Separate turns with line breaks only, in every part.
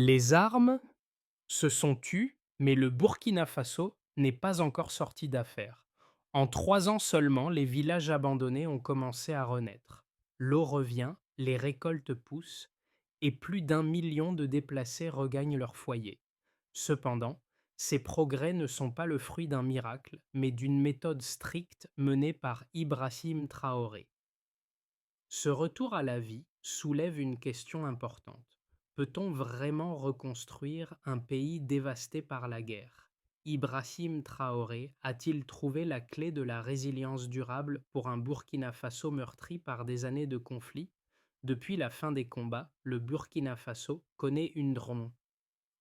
Les armes se sont tues, mais le Burkina Faso n'est pas encore sorti d'affaire. En 3 ans seulement, les villages abandonnés ont commencé à renaître. L'eau revient, les récoltes poussent, et plus d'1 million de déplacés regagnent leur foyer. Cependant, ces progrès ne sont pas le fruit d'un miracle, mais d'une méthode stricte menée par Ibrahim Traoré. Ce retour à la vie soulève une question importante. Peut-on vraiment reconstruire un pays dévasté par la guerre? Ibrahim Traoré a-t-il trouvé la clé de la résilience durable pour un Burkina Faso meurtri par des années de conflits? Depuis la fin des combats, le Burkina Faso connaît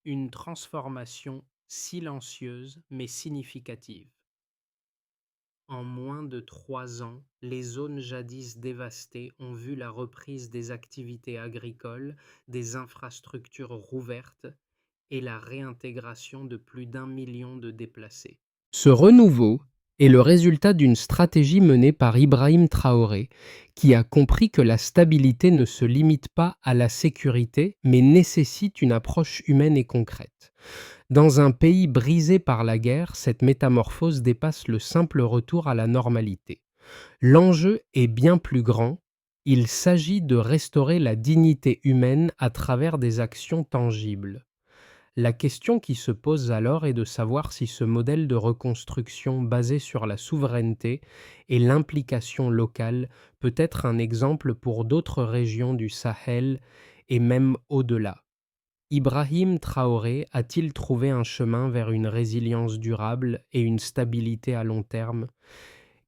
une transformation silencieuse mais significative. En moins de 3 ans, les zones jadis dévastées ont vu la reprise des activités agricoles, des infrastructures rouvertes et la réintégration de plus d'1 million de déplacés. Ce renouveau est le résultat d'une stratégie menée par Ibrahim Traoré, qui a compris que la stabilité ne se limite pas à la sécurité, mais nécessite une approche humaine et concrète. Dans un pays brisé par la guerre, cette métamorphose dépasse le simple retour à la normalité. L'enjeu est bien plus grand, il s'agit de restaurer la dignité humaine à travers des actions tangibles. La question qui se pose alors est de savoir si ce modèle de reconstruction basé sur la souveraineté et l'implication locale peut être un exemple pour d'autres régions du Sahel et même au-delà. Ibrahim Traoré a-t-il trouvé un chemin vers une résilience durable et une stabilité à long terme?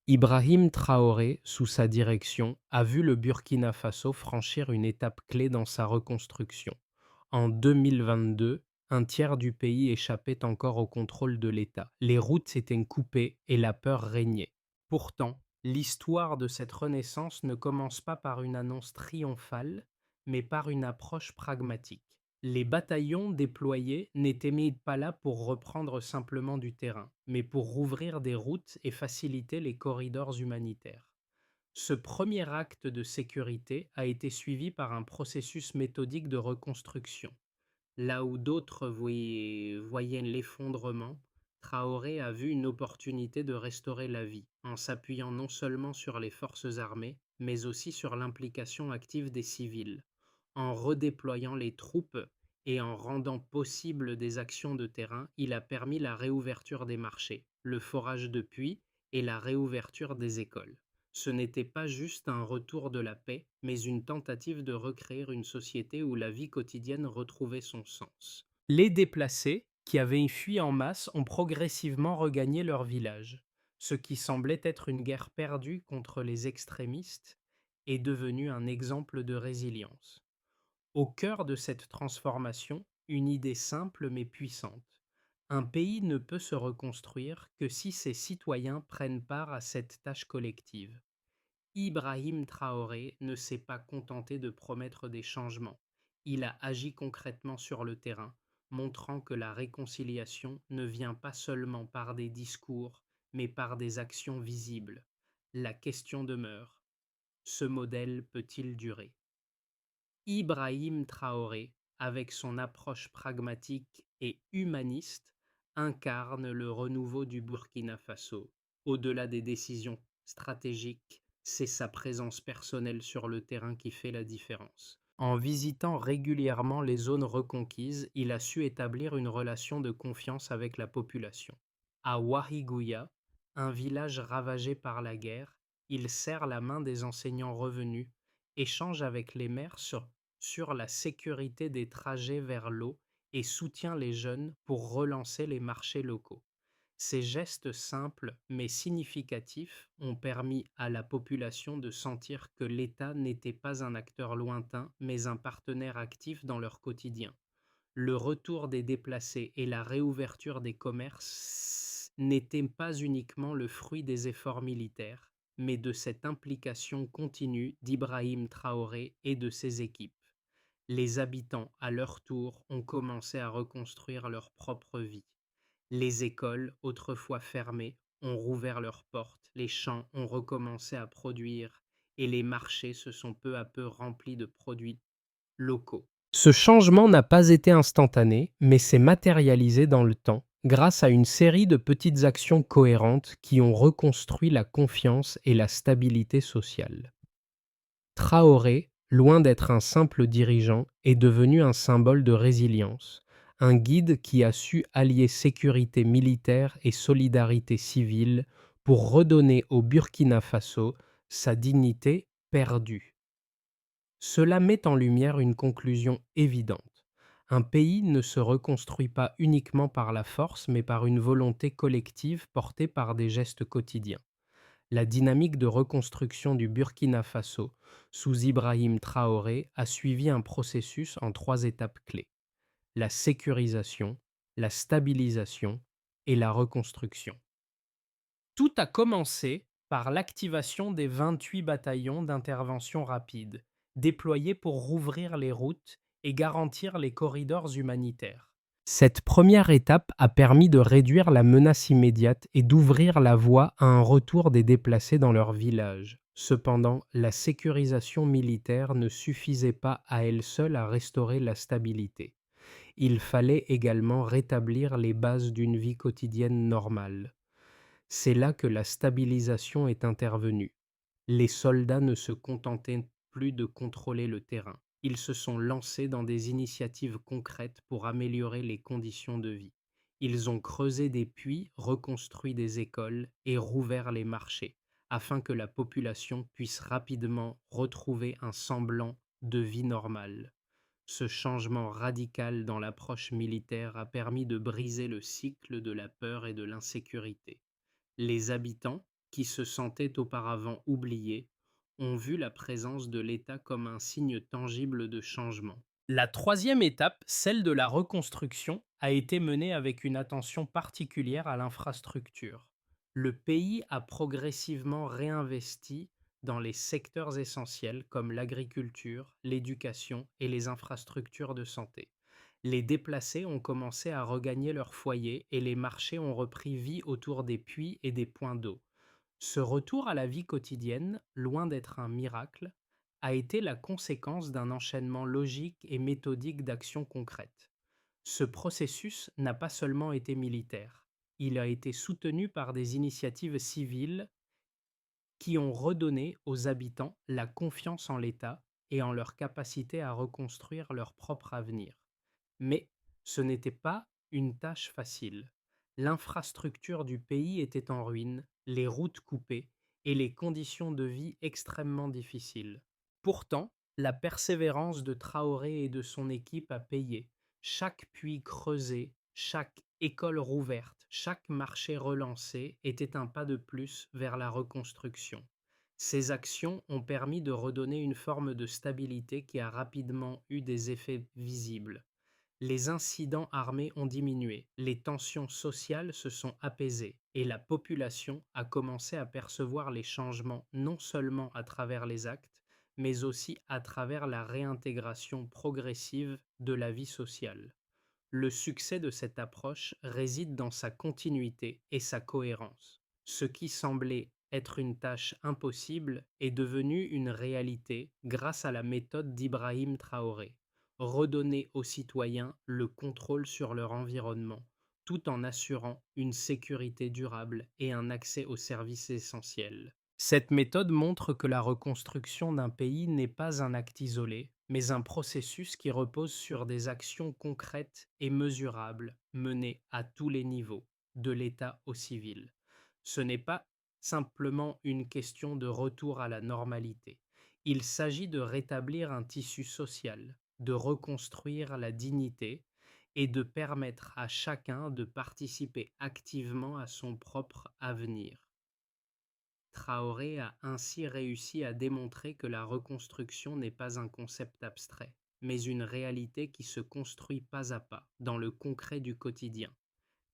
Ibrahim Traoré, sous sa direction, a vu le Burkina Faso franchir une étape clé dans sa reconstruction. En 2022, un tiers du pays échappait encore au contrôle de l'État. Les routes s'étaient coupées et la peur régnait. Pourtant, l'histoire de cette renaissance ne commence pas par une annonce triomphale, mais par une approche pragmatique. Les bataillons déployés n'étaient mis pas là pour reprendre simplement du terrain, mais pour rouvrir des routes et faciliter les corridors humanitaires. Ce premier acte de sécurité a été suivi par un processus méthodique de reconstruction. Là où d'autres voyaient l'effondrement, Traoré a vu une opportunité de restaurer la vie, en s'appuyant non seulement sur les forces armées, mais aussi sur l'implication active des civils. En redéployant les troupes et en rendant possible des actions de terrain, il a permis la réouverture des marchés, le forage de puits et la réouverture des écoles. Ce n'était pas juste un retour de la paix, mais une tentative de recréer une société où la vie quotidienne retrouvait son sens. Les déplacés, qui avaient fui en masse, ont progressivement regagné leur village. Ce qui semblait être une guerre perdue contre les extrémistes est devenu un exemple de résilience. Au cœur de cette transformation, une idée simple mais puissante. Un pays ne peut se reconstruire que si ses citoyens prennent part à cette tâche collective. Ibrahim Traoré ne s'est pas contenté de promettre des changements. Il a agi concrètement sur le terrain, montrant que la réconciliation ne vient pas seulement par des discours, mais par des actions visibles. La question demeure, ce modèle peut-il durer? Ibrahim Traoré, avec son approche pragmatique et humaniste, incarne le renouveau du Burkina Faso. Au-delà des décisions stratégiques, c'est sa présence personnelle sur le terrain qui fait la différence. En visitant régulièrement les zones reconquises, il a su établir une relation de confiance avec la population. À Wahigouya, un village ravagé par la guerre, il serre la main des enseignants revenus, échange avec les maires sur la sécurité des trajets vers l'eau et soutient les jeunes pour relancer les marchés locaux. Ces gestes simples mais significatifs ont permis à la population de sentir que l'État n'était pas un acteur lointain mais un partenaire actif dans leur quotidien. Le retour des déplacés et la réouverture des commerces n'étaient pas uniquement le fruit des efforts militaires, mais de cette implication continue d'Ibrahim Traoré et de ses équipes. Les habitants, à leur tour, ont commencé à reconstruire leur propre vie. Les écoles, autrefois fermées, ont rouvert leurs portes, les champs ont recommencé à produire et les marchés se sont peu à peu remplis de produits locaux. Ce changement n'a pas été instantané, mais s'est matérialisé dans le temps grâce à une série de petites actions cohérentes qui ont reconstruit la confiance et la stabilité sociale. Traoré, loin d'être un simple dirigeant, est devenu un symbole de résilience, un guide qui a su allier sécurité militaire et solidarité civile pour redonner au Burkina Faso sa dignité perdue. Cela met en lumière une conclusion évidente. Un pays ne se reconstruit pas uniquement par la force, mais par une volonté collective portée par des gestes quotidiens. La dynamique de reconstruction du Burkina Faso sous Ibrahim Traoré a suivi un processus en 3 étapes clés: la sécurisation, la stabilisation et la reconstruction. Tout a commencé par l'activation des 28 bataillons d'intervention rapide, déployés pour rouvrir les routes et garantir les corridors humanitaires. Cette première étape a permis de réduire la menace immédiate et d'ouvrir la voie à un retour des déplacés dans leur village. Cependant, la sécurisation militaire ne suffisait pas à elle seule à restaurer la stabilité. Il fallait également rétablir les bases d'une vie quotidienne normale. C'est là que la stabilisation est intervenue. Les soldats ne se contentaient plus de contrôler le terrain. Ils se sont lancés dans des initiatives concrètes pour améliorer les conditions de vie. Ils ont creusé des puits, reconstruit des écoles et rouvert les marchés, afin que la population puisse rapidement retrouver un semblant de vie normale. Ce changement radical dans l'approche militaire a permis de briser le cycle de la peur et de l'insécurité. Les habitants, qui se sentaient auparavant oubliés, ont vu la présence de l'État comme un signe tangible de changement. La troisième étape, celle de la reconstruction, a été menée avec une attention particulière à l'infrastructure. Le pays a progressivement réinvesti dans les secteurs essentiels comme l'agriculture, l'éducation et les infrastructures de santé. Les déplacés ont commencé à regagner leur foyer et les marchés ont repris vie autour des puits et des points d'eau. Ce retour à la vie quotidienne, loin d'être un miracle, a été la conséquence d'un enchaînement logique et méthodique d'actions concrètes. Ce processus n'a pas seulement été militaire, il a été soutenu par des initiatives civiles qui ont redonné aux habitants la confiance en l'État et en leur capacité à reconstruire leur propre avenir. Mais ce n'était pas une tâche facile. L'infrastructure du pays était en ruine, les routes coupées et les conditions de vie extrêmement difficiles. Pourtant, la persévérance de Traoré et de son équipe a payé. Chaque puits creusé, chaque école rouverte, chaque marché relancé était un pas de plus vers la reconstruction. Ces actions ont permis de redonner une forme de stabilité qui a rapidement eu des effets visibles. Les incidents armés ont diminué, les tensions sociales se sont apaisées et la population a commencé à percevoir les changements non seulement à travers les actes, mais aussi à travers la réintégration progressive de la vie sociale. Le succès de cette approche réside dans sa continuité et sa cohérence. Ce qui semblait être une tâche impossible est devenu une réalité grâce à la méthode d'Ibrahim Traoré: redonner aux citoyens le contrôle sur leur environnement, tout en assurant une sécurité durable et un accès aux services essentiels. Cette méthode montre que la reconstruction d'un pays n'est pas un acte isolé, mais un processus qui repose sur des actions concrètes et mesurables menées à tous les niveaux, de l'État au civil. Ce n'est pas simplement une question de retour à la normalité. Il s'agit de rétablir un tissu social, de reconstruire la dignité et de permettre à chacun de participer activement à son propre avenir. Traoré a ainsi réussi à démontrer que la reconstruction n'est pas un concept abstrait, mais une réalité qui se construit pas à pas, dans le concret du quotidien.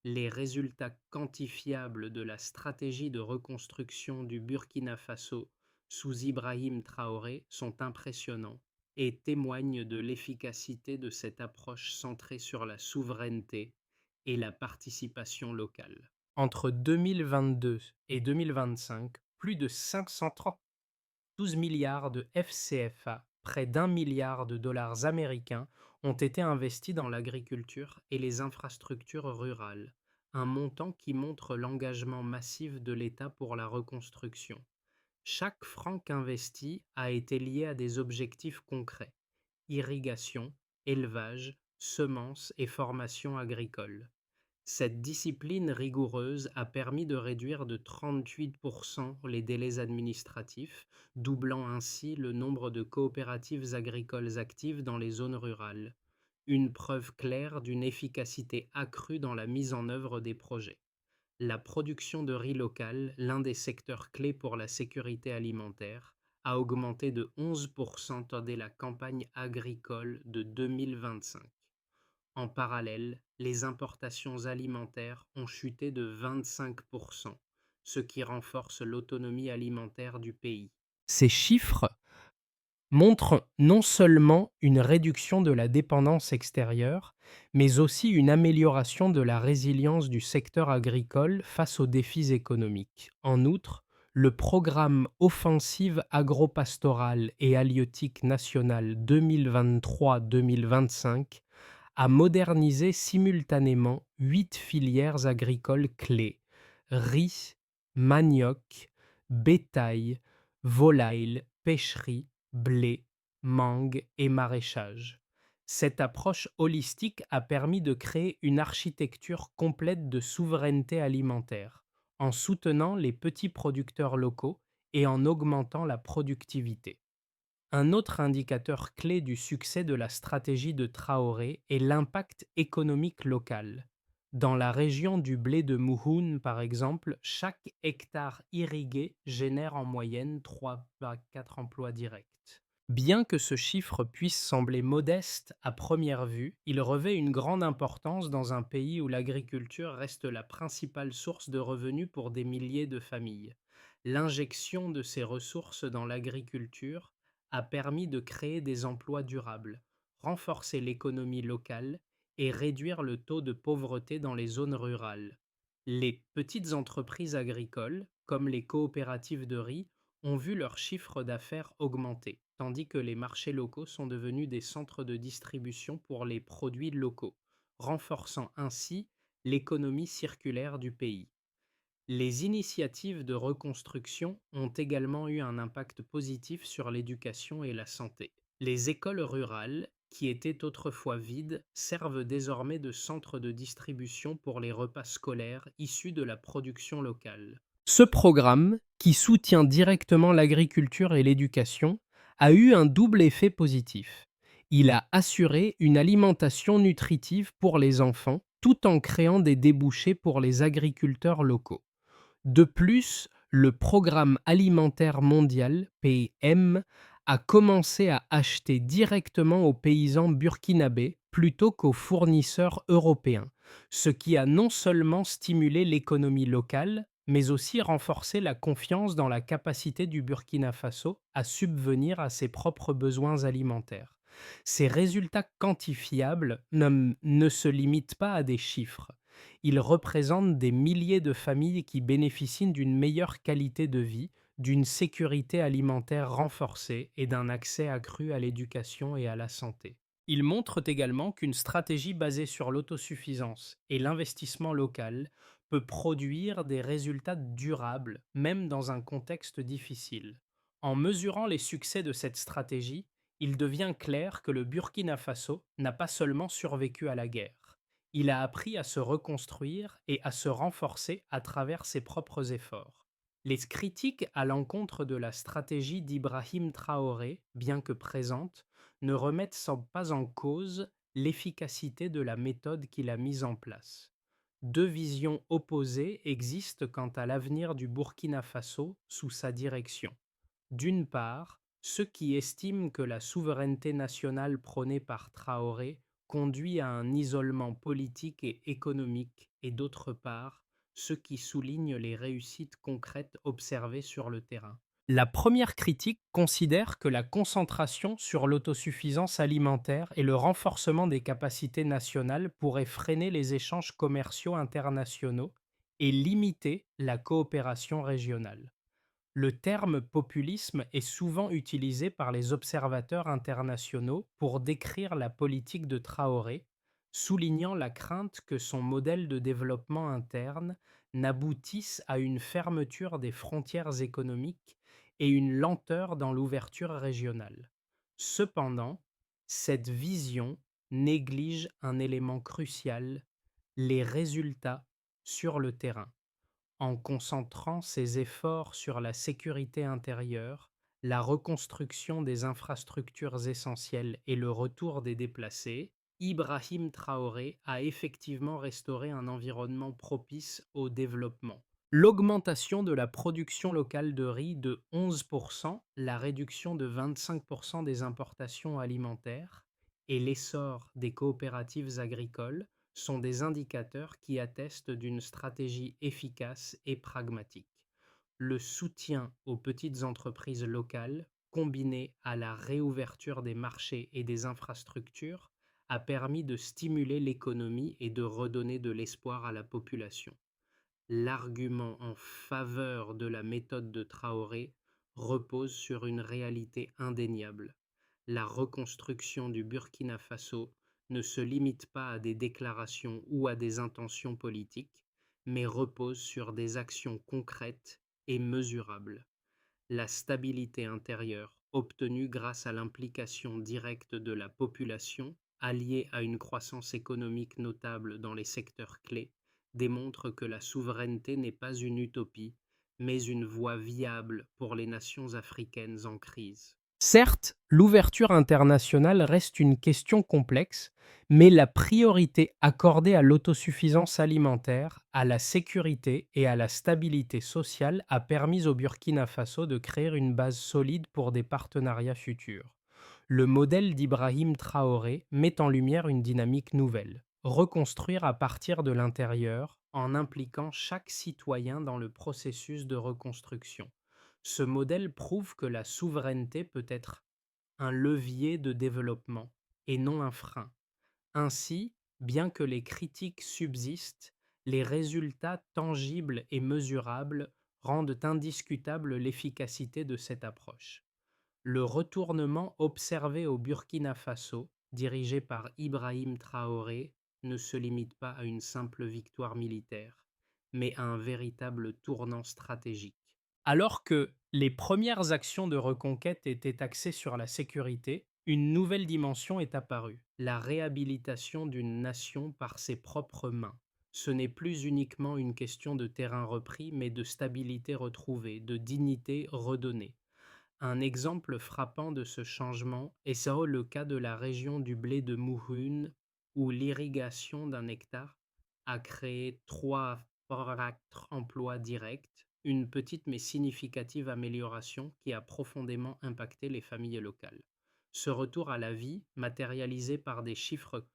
Les résultats quantifiables de la stratégie de reconstruction du Burkina Faso sous Ibrahim Traoré sont impressionnants et témoignent de l'efficacité de cette approche centrée sur la souveraineté et la participation locale. Entre 2022 et 2025, plus de 532 milliards de FCFA près d'1 milliard de dollars américains ont été investis dans l'agriculture et les infrastructures rurales, un montant qui montre l'engagement massif de l'État pour la reconstruction. Chaque franc investi a été lié à des objectifs concrets: irrigation, élevage, semences et formation agricole. Cette discipline rigoureuse a permis de réduire de 38% les délais administratifs, doublant ainsi le nombre de coopératives agricoles actives dans les zones rurales. Une preuve claire d'une efficacité accrue dans la mise en œuvre des projets. La production de riz local, l'un des secteurs clés pour la sécurité alimentaire, a augmenté de 11% dès la campagne agricole de 2025. En parallèle, les importations alimentaires ont chuté de 25%, ce qui renforce l'autonomie alimentaire du pays. Ces chiffres montrent non seulement une réduction de la dépendance extérieure, mais aussi une amélioration de la résilience du secteur agricole face aux défis économiques. En outre, le programme Offensive agropastorale et halieutique nationale 2023-2025 a modernisé simultanément 8 filières agricoles clés: riz, manioc, bétail, volaille, pêcherie, blé, mangue et maraîchage. Cette approche holistique a permis de créer une architecture complète de souveraineté alimentaire, en soutenant les petits producteurs locaux et en augmentant la productivité. Un autre indicateur clé du succès de la stratégie de Traoré est l'impact économique local. Dans la région du blé de Mouhoun, par exemple, chaque hectare irrigué génère en moyenne 3 à 4 emplois directs. Bien que ce chiffre puisse sembler modeste à première vue, il revêt une grande importance dans un pays où l'agriculture reste la principale source de revenus pour des milliers de familles. L'injection de ces ressources dans l'agriculture a permis de créer des emplois durables, renforcer l'économie locale et réduire le taux de pauvreté dans les zones rurales. Les petites entreprises agricoles, comme les coopératives de riz, ont vu leur chiffre d'affaires augmenter, tandis que les marchés locaux sont devenus des centres de distribution pour les produits locaux, renforçant ainsi l'économie circulaire du pays. Les initiatives de reconstruction ont également eu un impact positif sur l'éducation et la santé. Les écoles rurales, qui étaient autrefois vides, servent désormais de centres de distribution pour les repas scolaires issus de la production locale. Ce programme, qui soutient directement l'agriculture et l'éducation, a eu un double effet positif. Il a assuré une alimentation nutritive pour les enfants tout en créant des débouchés pour les agriculteurs locaux. De plus, le Programme alimentaire mondial, PM, a commencé à acheter directement aux paysans burkinabés plutôt qu'aux fournisseurs européens, ce qui a non seulement stimulé l'économie locale, mais aussi renforcé la confiance dans la capacité du Burkina Faso à subvenir à ses propres besoins alimentaires. Ces résultats quantifiables ne se limitent pas à des chiffres. Ils représentent des milliers de familles qui bénéficient d'une meilleure qualité de vie, d'une sécurité alimentaire renforcée et d'un accès accru à l'éducation et à la santé. Ils montrent également qu'une stratégie basée sur l'autosuffisance et l'investissement local peut produire des résultats durables, même dans un contexte difficile. En mesurant les succès de cette stratégie, il devient clair que le Burkina Faso n'a pas seulement survécu à la guerre. Il a appris à se reconstruire et à se renforcer à travers ses propres efforts. Les critiques à l'encontre de la stratégie d'Ibrahim Traoré, bien que présentes, ne remettent pas en cause l'efficacité de la méthode qu'il a mise en place. Deux visions opposées existent quant à l'avenir du Burkina Faso sous sa direction. D'une part, ceux qui estiment que la souveraineté nationale prônée par Traoré conduit à un isolement politique et économique, et d'autre part, ceux qui soulignent les réussites concrètes observées sur le terrain. La première critique considère que la concentration sur l'autosuffisance alimentaire et le renforcement des capacités nationales pourraient freiner les échanges commerciaux internationaux et limiter la coopération régionale. Le terme populisme est souvent utilisé par les observateurs internationaux pour décrire la politique de Traoré, soulignant la crainte que son modèle de développement interne n'aboutisse à une fermeture des frontières économiques et une lenteur dans l'ouverture régionale. Cependant, cette vision néglige un élément crucial, les résultats sur le terrain. En concentrant ses efforts sur la sécurité intérieure, la reconstruction des infrastructures essentielles et le retour des déplacés, Ibrahim Traoré a effectivement restauré un environnement propice au développement. L'augmentation de la production locale de riz de 11%, la réduction de 25% des importations alimentaires et l'essor des coopératives agricoles sont des indicateurs qui attestent d'une stratégie efficace et pragmatique. Le soutien aux petites entreprises locales, combiné à la réouverture des marchés et des infrastructures, a permis de stimuler l'économie et de redonner de l'espoir à la population. L'argument en faveur de la méthode de Traoré repose sur une réalité indéniable. La reconstruction du Burkina Faso ne se limite pas à des déclarations ou à des intentions politiques, mais repose sur des actions concrètes et mesurables. La stabilité intérieure, obtenue grâce à l'implication directe de la population, alliée à une croissance économique notable dans les secteurs clés, démontre que la souveraineté n'est pas une utopie, mais une voie viable pour les nations africaines en crise. Certes, l'ouverture internationale reste une question complexe, mais la priorité accordée à l'autosuffisance alimentaire, à la sécurité et à la stabilité sociale a permis au Burkina Faso de créer une base solide pour des partenariats futurs. Le modèle d'Ibrahim Traoré met en lumière une dynamique nouvelle: reconstruire à partir de l'intérieur en impliquant chaque citoyen dans le processus de reconstruction. Ce modèle prouve que la souveraineté peut être un levier de développement et non un frein. Ainsi, bien que les critiques subsistent, les résultats tangibles et mesurables rendent indiscutable l'efficacité de cette approche. Le retournement observé au Burkina Faso, dirigé par Ibrahim Traoré, ne se limite pas à une simple victoire militaire, mais à un véritable tournant stratégique. Alors que les premières actions de reconquête étaient axées sur la sécurité, une nouvelle dimension est apparue: la réhabilitation d'une nation par ses propres mains. Ce n'est plus uniquement une question de terrain repris, mais de stabilité retrouvée, de dignité redonnée. Un exemple frappant de ce changement est le cas de la région du blé de Mouhoun, où l'irrigation d'un hectare a créé 3 emplois directs, une petite mais significative amélioration qui a profondément impacté les familles locales. Ce retour à la vie, matérialisé par des chiffres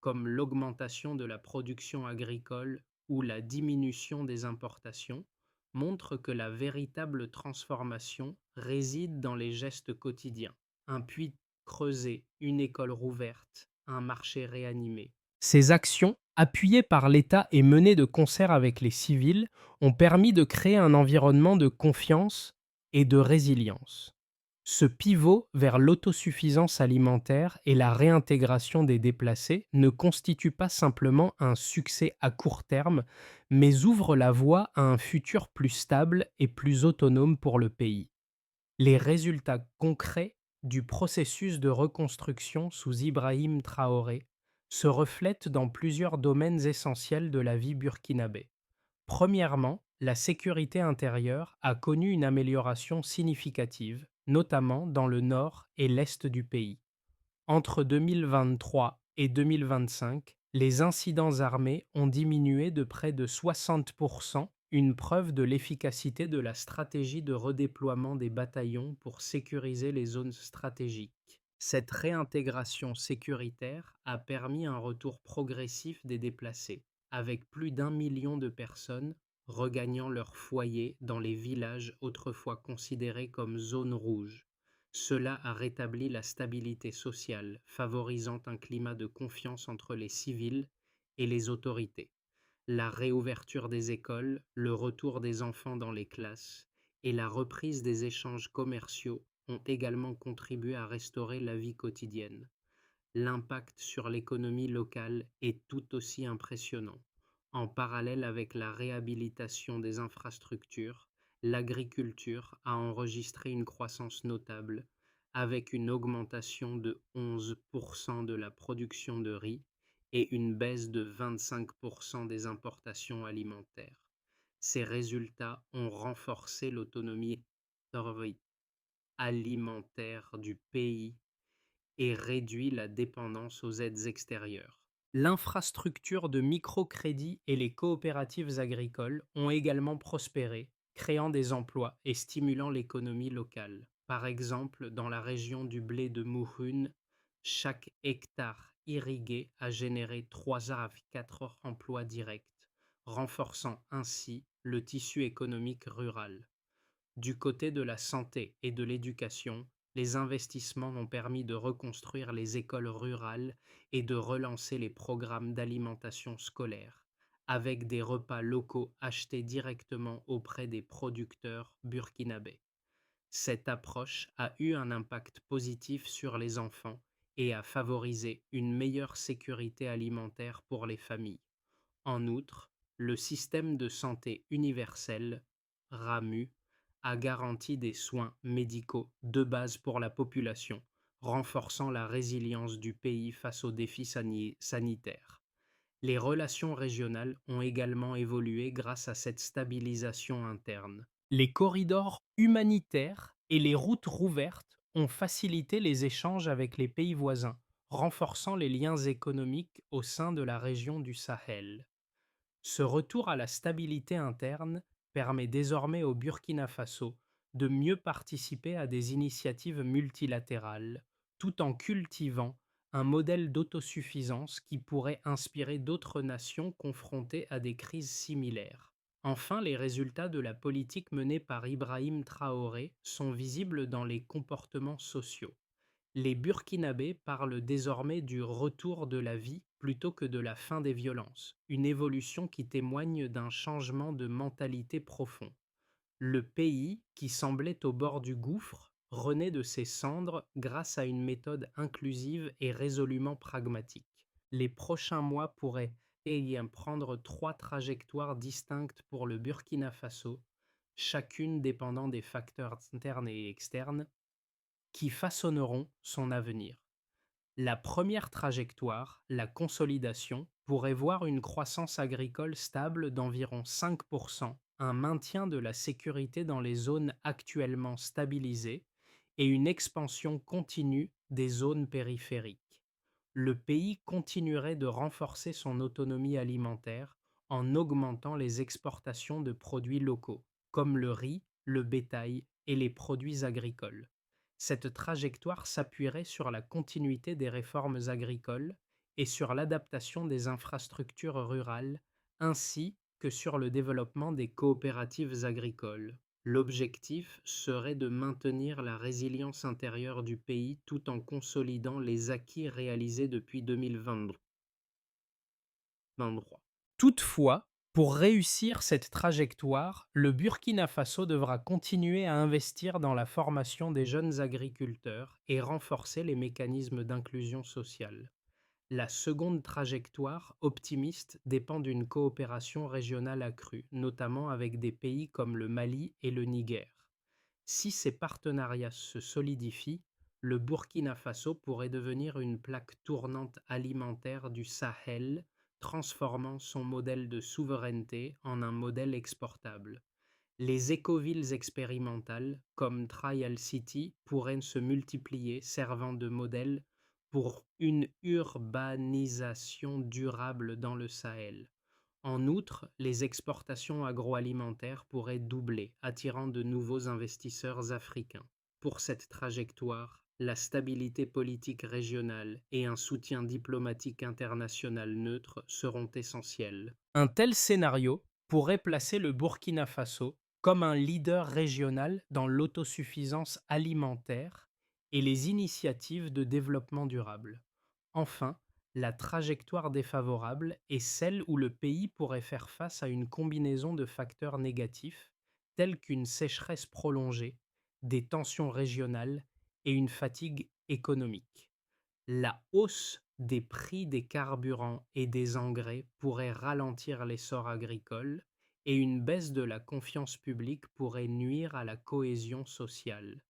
comme l'augmentation de la production agricole ou la diminution des importations, montre que la véritable transformation réside dans les gestes quotidiens: un puits creusé, une école rouverte, un marché réanimé. Ces actions, appuyées par l'État et menées de concert avec les civils, ont permis de créer un environnement de confiance et de résilience. Ce pivot vers l'autosuffisance alimentaire et la réintégration des déplacés ne constitue pas simplement un succès à court terme, mais ouvre la voie à un futur plus stable et plus autonome pour le pays. Les résultats concrets du processus de reconstruction sous Ibrahim Traoré se reflètent dans plusieurs domaines essentiels de la vie burkinabé. Premièrement, la sécurité intérieure a connu une amélioration significative, notamment dans le nord et l'est du pays. Entre 2023 et 2025, les incidents armés ont diminué de près de 60%, une preuve de l'efficacité de la stratégie de redéploiement des bataillons pour sécuriser les zones stratégiques. Cette réintégration sécuritaire a permis un retour progressif des déplacés, avec plus d'1 million de personnes regagnant leur foyer dans les villages autrefois considérés comme zones rouges. Cela a rétabli la stabilité sociale, favorisant un climat de confiance entre les civils et les autorités. La réouverture des écoles, le retour des enfants dans les classes et la reprise des échanges commerciaux ont également contribué à restaurer la vie quotidienne. L'impact sur l'économie locale est tout aussi impressionnant. En parallèle avec la réhabilitation des infrastructures, l'agriculture a enregistré une croissance notable, avec une augmentation de 11% de la production de riz et une baisse de 25% des importations alimentaires. Ces résultats ont renforcé l'autonomie alimentaire du pays et réduit la dépendance aux aides extérieures. L'infrastructure de microcrédit et les coopératives agricoles ont également prospéré, créant des emplois et stimulant l'économie locale. Par exemple, dans la région du blé de Mouhune, chaque hectare irrigué a généré 3 à 4 emplois directs, renforçant ainsi le tissu économique rural. Du côté de la santé et de l'éducation, les investissements ont permis de reconstruire les écoles rurales et de relancer les programmes d'alimentation scolaire, avec des repas locaux achetés directement auprès des producteurs burkinabés. Cette approche a eu un impact positif sur les enfants et a favorisé une meilleure sécurité alimentaire pour les familles. En outre, le système de santé universel, RAMU, a garanti des soins médicaux de base pour la population, renforçant la résilience du pays face aux défis sanitaires. Les relations régionales ont également évolué grâce à cette stabilisation interne. Les corridors humanitaires et les routes rouvertes ont facilité les échanges avec les pays voisins, renforçant les liens économiques au sein de la région du Sahel. Ce retour à la stabilité interne permet désormais au Burkina Faso de mieux participer à des initiatives multilatérales, tout en cultivant un modèle d'autosuffisance qui pourrait inspirer d'autres nations confrontées à des crises similaires. Enfin, les résultats de la politique menée par Ibrahim Traoré sont visibles dans les comportements sociaux. Les Burkinabés parlent désormais du retour de la vie plutôt que de la fin des violences, une évolution qui témoigne d'un changement de mentalité profond. Le pays, qui semblait au bord du gouffre, renaît de ses cendres grâce à une méthode inclusive et résolument pragmatique. Les prochains mois pourraient prendre 3 trajectoires distinctes pour le Burkina Faso, chacune dépendant des facteurs internes et externes qui façonneront son avenir. La première trajectoire, la consolidation, pourrait voir une croissance agricole stable d'environ 5%, un maintien de la sécurité dans les zones actuellement stabilisées et une expansion continue des zones périphériques. Le pays continuerait de renforcer son autonomie alimentaire en augmentant les exportations de produits locaux, comme le riz, le bétail et les produits agricoles. Cette trajectoire s'appuierait sur la continuité des réformes agricoles et sur l'adaptation des infrastructures rurales, ainsi que sur le développement des coopératives agricoles. L'objectif serait de maintenir la résilience intérieure du pays tout en consolidant les acquis réalisés depuis 2023. Toutefois, pour réussir cette trajectoire, le Burkina Faso devra continuer à investir dans la formation des jeunes agriculteurs et renforcer les mécanismes d'inclusion sociale. La seconde trajectoire, optimiste, dépend d'une coopération régionale accrue, notamment avec des pays comme le Mali et le Niger. Si ces partenariats se solidifient, le Burkina Faso pourrait devenir une plaque tournante alimentaire du Sahel, transformant son modèle de souveraineté en un modèle exportable. Les écovilles expérimentales, comme Trial City, pourraient se multiplier, servant de modèle pour une urbanisation durable dans le Sahel. En outre, les exportations agroalimentaires pourraient doubler, attirant de nouveaux investisseurs africains. Pour cette trajectoire, la stabilité politique régionale et un soutien diplomatique international neutre seront essentiels. Un tel scénario pourrait placer le Burkina Faso comme un leader régional dans l'autosuffisance alimentaire et les initiatives de développement durable. Enfin, la trajectoire défavorable est celle où le pays pourrait faire face à une combinaison de facteurs négatifs, telles qu'une sécheresse prolongée, des tensions régionales et une fatigue économique. La hausse des prix des carburants et des engrais pourrait ralentir l'essor agricole et une baisse de la confiance publique pourrait nuire à la cohésion sociale.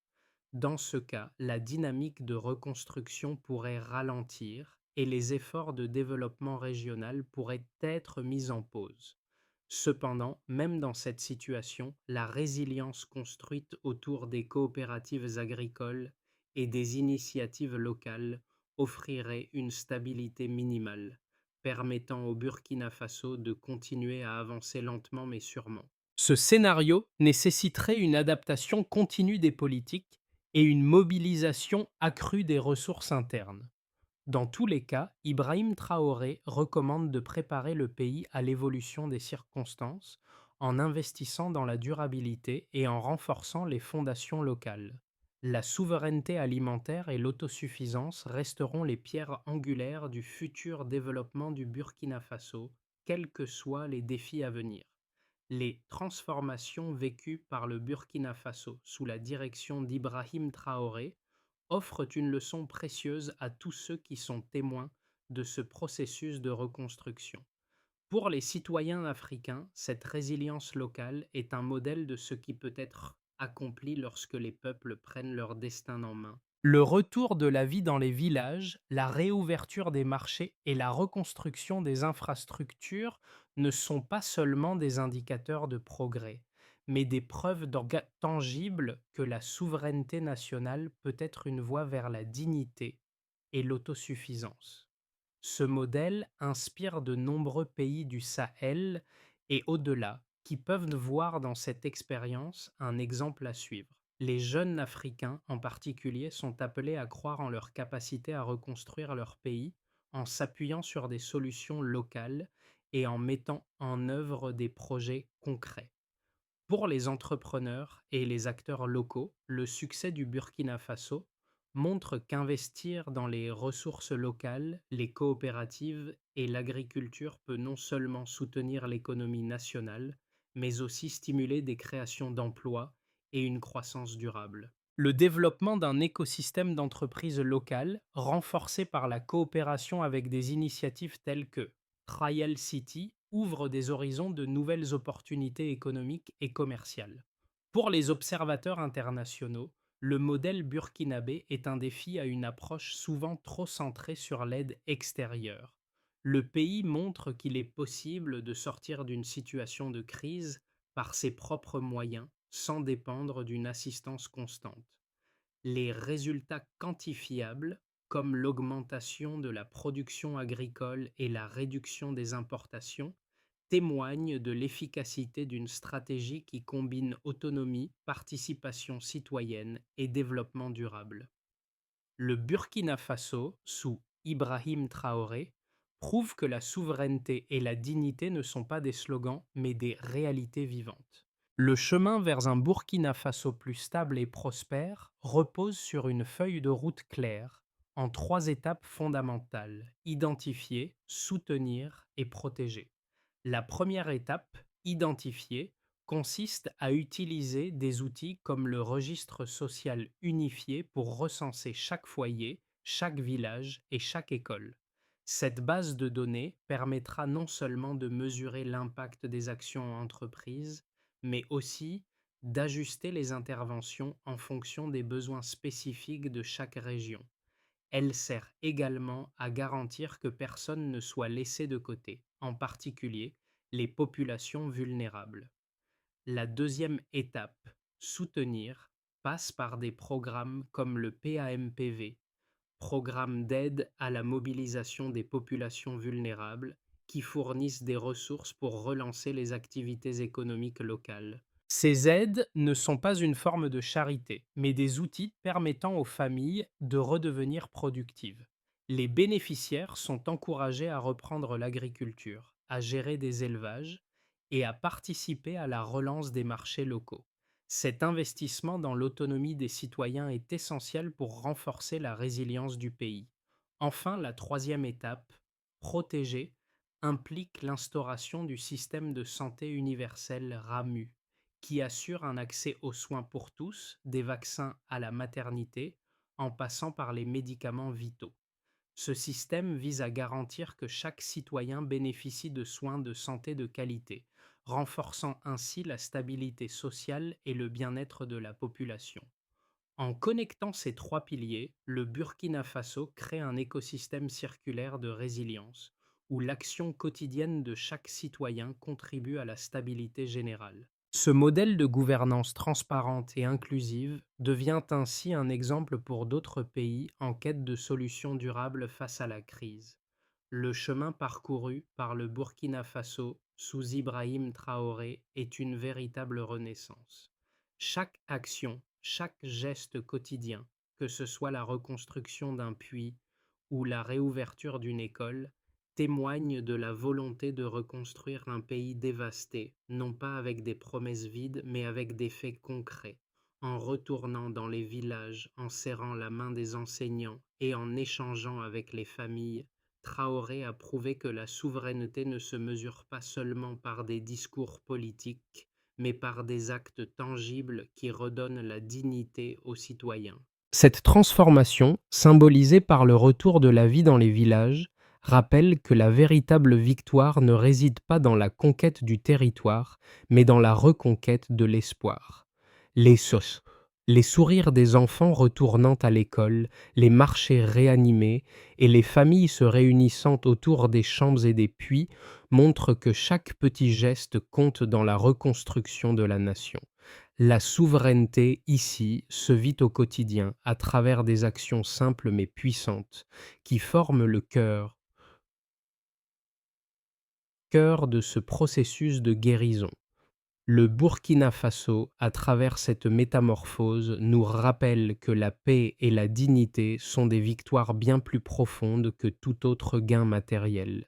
Dans ce cas, la dynamique de reconstruction pourrait ralentir et les efforts de développement régional pourraient être mis en pause. Cependant, même dans cette situation, la résilience construite autour des coopératives agricoles et des initiatives locales offrirait une stabilité minimale, permettant au Burkina Faso de continuer à avancer lentement mais sûrement. Ce scénario nécessiterait une adaptation continue des politiques et une mobilisation accrue des ressources internes. Dans tous les cas, Ibrahim Traoré recommande de préparer le pays à l'évolution des circonstances en investissant dans la durabilité et en renforçant les fondations locales. La souveraineté alimentaire et l'autosuffisance resteront les pierres angulaires du futur développement du Burkina Faso, quels que soient les défis à venir. Les transformations vécues par le Burkina Faso sous la direction d'Ibrahim Traoré offrent une leçon précieuse à tous ceux qui sont témoins de ce processus de reconstruction. Pour les citoyens africains, cette résilience locale est un modèle de ce qui peut être accompli lorsque les peuples prennent leur destin en main. Le retour de la vie dans les villages, la réouverture des marchés et la reconstruction des infrastructures ne sont pas seulement des indicateurs de progrès, mais des preuves tangibles que la souveraineté nationale peut être une voie vers la dignité et l'autosuffisance. Ce modèle inspire de nombreux pays du Sahel et au-delà qui peuvent voir dans cette expérience un exemple à suivre. Les jeunes Africains en particulier sont appelés à croire en leur capacité à reconstruire leur pays en s'appuyant sur des solutions locales et en mettant en œuvre des projets concrets. Pour les entrepreneurs et les acteurs locaux, le succès du Burkina Faso montre qu'investir dans les ressources locales, les coopératives et l'agriculture peut non seulement soutenir l'économie nationale, mais aussi stimuler des créations d'emplois et une croissance durable. Le développement d'un écosystème d'entreprises locales, renforcé par la coopération avec des initiatives telles que Trial City, ouvre des horizons de nouvelles opportunités économiques et commerciales. Pour les observateurs internationaux, le modèle burkinabé est un défi à une approche souvent trop centrée sur l'aide extérieure. Le pays montre qu'il est possible de sortir d'une situation de crise par ses propres moyens, sans dépendre d'une assistance constante. Les résultats quantifiables, comme l'augmentation de la production agricole et la réduction des importations, témoignent de l'efficacité d'une stratégie qui combine autonomie, participation citoyenne et développement durable. Le Burkina Faso, sous Ibrahim Traoré, prouve que la souveraineté et la dignité ne sont pas des slogans, mais des réalités vivantes. Le chemin vers un Burkina Faso plus stable et prospère repose sur une feuille de route claire, en trois étapes fondamentales: identifier, soutenir et protéger. La première étape, identifier, consiste à utiliser des outils comme le registre social unifié pour recenser chaque foyer, chaque village et chaque école. Cette base de données permettra non seulement de mesurer l'impact des actions entreprises, mais aussi d'ajuster les interventions en fonction des besoins spécifiques de chaque région. Elle sert également à garantir que personne ne soit laissé de côté, en particulier les populations vulnérables. La deuxième étape, soutenir, passe par des programmes comme le PAMPV, programme d'aide à la mobilisation des populations vulnérables, qui fournissent des ressources pour relancer les activités économiques locales. Ces aides ne sont pas une forme de charité, mais des outils permettant aux familles de redevenir productives. Les bénéficiaires sont encouragés à reprendre l'agriculture, à gérer des élevages et à participer à la relance des marchés locaux. Cet investissement dans l'autonomie des citoyens est essentiel pour renforcer la résilience du pays. Enfin, la troisième étape, protéger, implique l'instauration du système de santé universel RAMU, qui assure un accès aux soins pour tous, des vaccins à la maternité, en passant par les médicaments vitaux. Ce système vise à garantir que chaque citoyen bénéficie de soins de santé de qualité, renforçant ainsi la stabilité sociale et le bien-être de la population. En connectant ces trois piliers, le Burkina Faso crée un écosystème circulaire de résilience, où l'action quotidienne de chaque citoyen contribue à la stabilité générale. Ce modèle de gouvernance transparente et inclusive devient ainsi un exemple pour d'autres pays en quête de solutions durables face à la crise. Le chemin parcouru par le Burkina Faso sous Ibrahim Traoré est une véritable renaissance. Chaque action, chaque geste quotidien, que ce soit la reconstruction d'un puits ou la réouverture d'une école, témoigne de la volonté de reconstruire un pays dévasté, non pas avec des promesses vides, mais avec des faits concrets, en retournant dans les villages, en serrant la main des enseignants et en échangeant avec les familles. Traoré a prouvé que la souveraineté ne se mesure pas seulement par des discours politiques, mais par des actes tangibles qui redonnent la dignité aux citoyens. Cette transformation, symbolisée par le retour de la vie dans les villages, rappelle que la véritable victoire ne réside pas dans la conquête du territoire, mais dans la reconquête de l'espoir. Les sauces, les sourires des enfants retournant à l'école, les marchés réanimés et les familles se réunissant autour des champs et des puits montrent que chaque petit geste compte dans la reconstruction de la nation. La souveraineté, ici, se vit au quotidien à travers des actions simples mais puissantes qui forment le cœur de ce processus de guérison. Le Burkina Faso, à travers cette métamorphose, nous rappelle que la paix et la dignité sont des victoires bien plus profondes que tout autre gain matériel.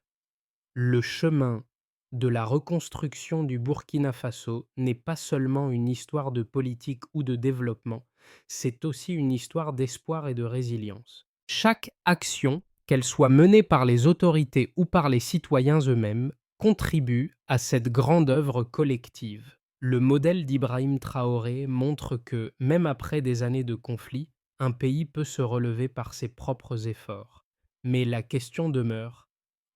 Le chemin de la reconstruction du Burkina Faso n'est pas seulement une histoire de politique ou de développement, c'est aussi une histoire d'espoir et de résilience. Chaque action, qu'elle soit menée par les autorités ou par les citoyens eux-mêmes, contribue à cette grande œuvre collective. Le modèle d'Ibrahim Traoré montre que, même après des années de conflit, un pays peut se relever par ses propres efforts. Mais la question demeure: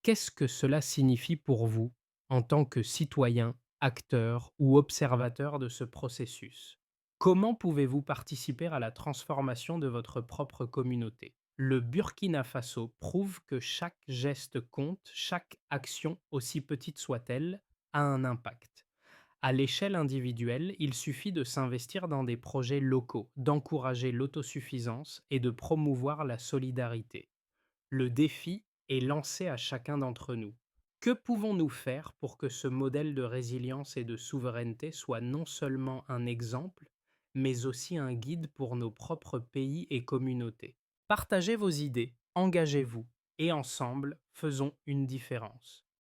qu'est-ce que cela signifie pour vous en tant que citoyen, acteur ou observateur de ce processus? Comment pouvez-vous participer à la transformation de votre propre communauté? Le Burkina Faso prouve que chaque geste compte, chaque action, aussi petite soit-elle, a un impact. À l'échelle individuelle, il suffit de s'investir dans des projets locaux, d'encourager l'autosuffisance et de promouvoir la solidarité. Le défi est lancé à chacun d'entre nous. Que pouvons-nous faire pour que ce modèle de résilience et de souveraineté soit non seulement un exemple, mais aussi un guide pour nos propres pays et communautés? Partagez vos idées, engagez-vous, et ensemble, faisons une différence.